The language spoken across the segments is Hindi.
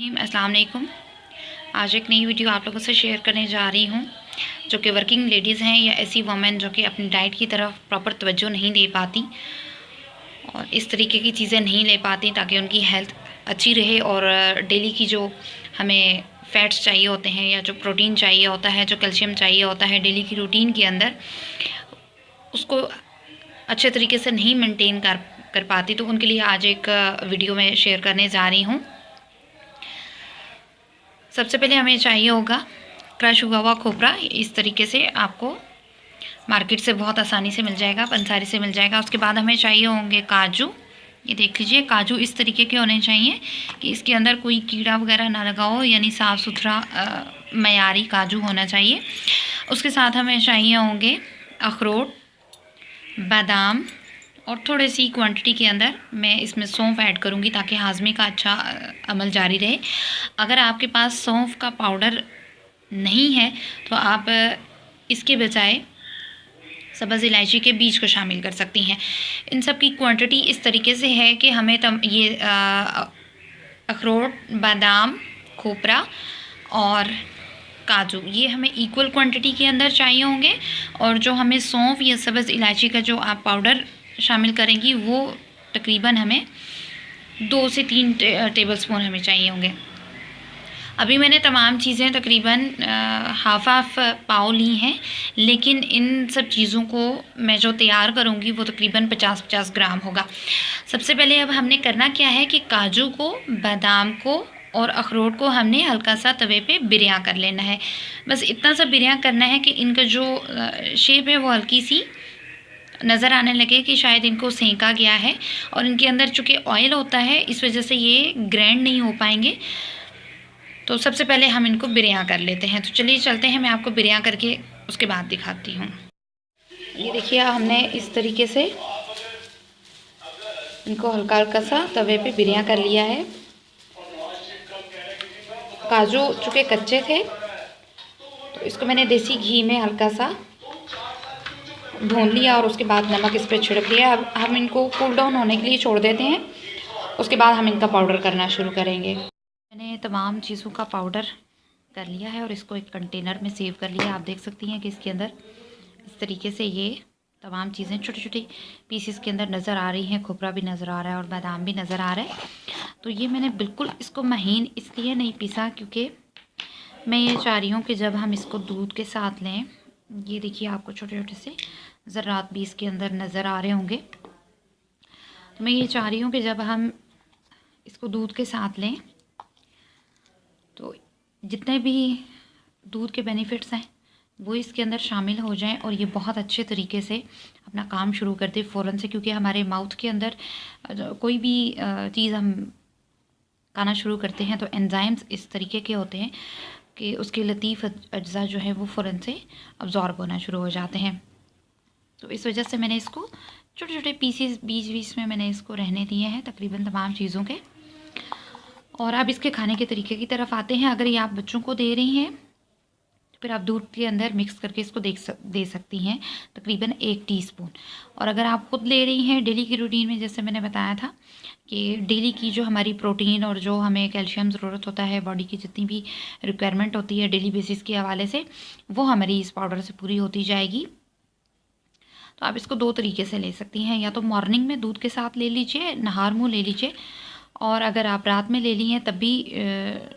अस्सलाम वालेकुम। आज एक नई वीडियो आप लोगों से शेयर करने जा रही हूँ जो कि वर्किंग लेडीज़ हैं या ऐसी वुमेन जो कि अपनी डाइट की तरफ प्रॉपर तवज्जो नहीं दे पाती और इस तरीके की चीज़ें नहीं ले पाती ताकि उनकी हेल्थ अच्छी रहे और डेली की जो हमें फ़ैट्स चाहिए होते हैं या जो प्रोटीन चाहिए होता है, जो कैल्शियम चाहिए होता है डेली की रूटीन के अंदर, उसको अच्छे तरीके से नहीं मेंटेन कर पाती। तो उनके लिए आज एक वीडियो में शेयर करने जा रही हूँ। सबसे पहले हमें चाहिए होगा क्रश हुआ हुआ खोपरा। इस तरीके से आपको मार्केट से बहुत आसानी से मिल जाएगा, पंसारी से मिल जाएगा। उसके बाद हमें चाहिए होंगे काजू। ये देख लीजिए, काजू इस तरीके के होने चाहिए कि इसके अंदर कोई कीड़ा वगैरह ना लगा हो, यानी साफ़ सुथरा मयारी काजू होना चाहिए। उसके साथ हमें चाहिए होंगे अखरोट, बादाम और थोड़ी सी क्वांटिटी के अंदर मैं इसमें सौंफ ऐड करूँगी ताकि हाजमे का अच्छा अमल जारी रहे। अगर आपके पास सौंफ का पाउडर नहीं है तो आप इसके बजाय सब्ज़ इलायची के बीज को शामिल कर सकती हैं। इन सब की क्वांटिटी इस तरीके से है कि हमें ये अखरोट, बादाम, खोपरा और काजू ये हमें इक्वल क्वांटिटी के अंदर चाहिए होंगे और जो हमें सौंफ या सब्ज़ इलायची का जो आप पाउडर शामिल करेंगी वो तकरीबन हमें 2 से 3 टेबलस्पून हमें चाहिए होंगे। अभी मैंने तमाम चीज़ें तकरीबन हाफ पाव ली हैं, लेकिन इन सब चीज़ों को मैं जो तैयार करूँगी वो तकरीबन 50-50 ग्राम होगा। सबसे पहले अब हमने करना क्या है कि काजू को, बादाम को और अखरोट को हमने हल्का सा तवे पे बिरया कर लेना है। बस इतना सा बिरया करना है कि इनका जो शेप है वो हल्की सी नज़र आने लगे कि शायद इनको सेंका गया है, और इनके अंदर चूँकि ऑयल होता है इस वजह से ये ग्रैंड नहीं हो पाएंगे। तो सबसे पहले हम इनको बिरया कर लेते हैं। तो चलिए चलते हैं, मैं आपको बिरया करके उसके बाद दिखाती हूँ। ये देखिए, हमने इस तरीके से इनको हल्का हल्का सा तवे पे बिरया कर लिया है। काजू चूँकि कच्चे थे तो इसको मैंने देसी घी में हल्का सा भून लिया और उसके बाद नमक इस पर छिड़क लिया। अब हम इनको कूल डाउन होने के लिए छोड़ देते हैं, उसके बाद हम इनका पाउडर करना शुरू करेंगे। मैंने तमाम चीज़ों का पाउडर कर लिया है और इसको एक कंटेनर में सेव कर लिया। आप देख सकती हैं कि इसके अंदर इस तरीके से ये तमाम चीज़ें छोटी छोटी पीसेस के अंदर नज़र आ रही हैं। खोपरा भी नज़र आ रहा है और बादाम भी नज़र आ रहा है। तो ये मैंने बिल्कुल इसको महीन इसलिए नहीं पीसा क्योंकि मैं ये चाह रही हूँ कि जब हम इसको दूध के साथ लें, ये देखिए आपको छोटे छोटे से ज़रात भी इसके अंदर नज़र आ रहे होंगे। तो मैं ये चाह रही हूँ कि जब हम इसको दूध के साथ लें तो जितने भी दूध के बेनिफिट्स हैं वो इसके अंदर शामिल हो जाएं और ये बहुत अच्छे तरीके से अपना काम शुरू कर दे फ़ौरन से। क्योंकि हमारे माउथ के अंदर कोई भी चीज़ हम खाना शुरू करते हैं तो एंजाइम्स इस तरीके के होते हैं कि उसके लतीफ़ अज्जा जो है वो फ़ौरन से अब्ज़ॉर्ब होना शुरू हो जाते हैं। तो इस वजह से मैंने इसको छोटे छोटे पीसीस बीच में मैंने इसको रहने दिए हैं तकरीबन तमाम चीज़ों के। और अब इसके खाने के तरीके की तरफ आते हैं। अगर ये आप बच्चों को दे रही हैं तो फिर आप दूध के अंदर मिक्स करके इसको दे सकती हैं तकरीबन 1 टीस्पून। और अगर आप खुद ले रही हैं डेली की रूटीन में, जैसे मैंने बताया था कि डेली की जो हमारी प्रोटीन और जो हमें कैल्शियम ज़रूरत होता है, बॉडी की जितनी भी रिक्वायरमेंट होती है डेली बेसिस के हवाले से, वो हमारी इस पाउडर से पूरी होती जाएगी। तो आप इसको 2 तरीके से ले सकती हैं, या तो मॉर्निंग में दूध के साथ ले लीजिए, नहार मुँह ले लीजिए, और अगर आप रात में ले ली हैं तब भी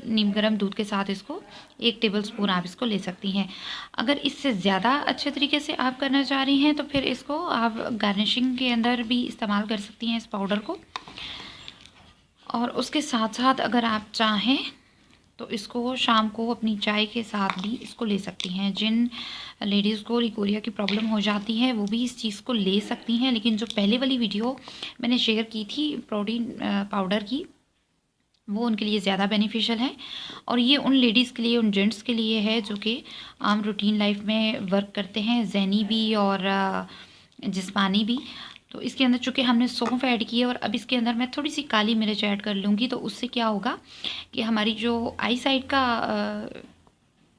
नीम गर्म दूध के साथ इसको 1 टेबलस्पून आप इसको ले सकती हैं। अगर इससे ज़्यादा अच्छे तरीके से आप करना चाह रही हैं तो फिर इसको आप गार्निशिंग के अंदर भी इस्तेमाल कर सकती हैं इस पाउडर को। और उसके साथ साथ अगर आप चाहें तो इसको शाम को अपनी चाय के साथ भी इसको ले सकती हैं। जिन लेडीज़ को लिकोरिया की प्रॉब्लम हो जाती है वो भी इस चीज़ को ले सकती हैं, लेकिन जो पहले वाली वीडियो मैंने शेयर की थी प्रोटीन पाउडर की, वो उनके लिए ज़्यादा बेनिफिशियल है। और ये उन लेडीज़ के लिए, उन जेंट्स के लिए है जो कि आम रूटीन लाइफ में वर्क करते हैं, ज़हनी भी और जिस्मानी भी। तो इसके अंदर चूँकि हमने सौंफ ऐड की है और अब इसके अंदर मैं थोड़ी सी काली मिर्च ऐड कर लूँगी, तो उससे क्या होगा कि हमारी जो आई साइड का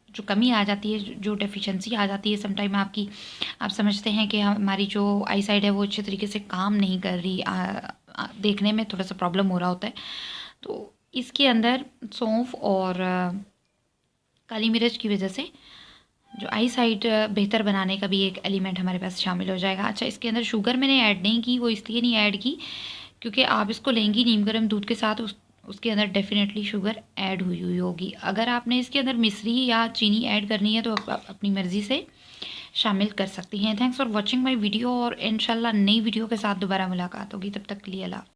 जो कमी आ जाती है, जो डेफिशिएंसी आ जाती है समटाइम आपकी, आप समझते हैं कि हमारी जो आई साइड है वो अच्छे तरीके से काम नहीं कर रही, देखने में थोड़ा सा प्रॉब्लम हो रहा होता है। तो इसके अंदर सौंफ और काली मिर्च की वजह से जो आई साइट बेहतर बनाने का भी एक एलिमेंट हमारे पास शामिल हो जाएगा। अच्छा, इसके अंदर शुगर मैंने ऐड नहीं की, वो इसलिए नहीं ऐड की क्योंकि आप इसको लेंगी नीम गर्म दूध के साथ, उसके अंदर डेफिनेटली शुगर ऐड हुई होगी। अगर आपने इसके अंदर मिश्री या चीनी ऐड करनी है तो आप अपनी मर्ज़ी से शामिल कर सकती हैं। Thanks for watching my video, और इंशाल्लाह नई वीडियो के साथ दोबारा मुलाकात होगी। तब तक के लिए अल्लाह।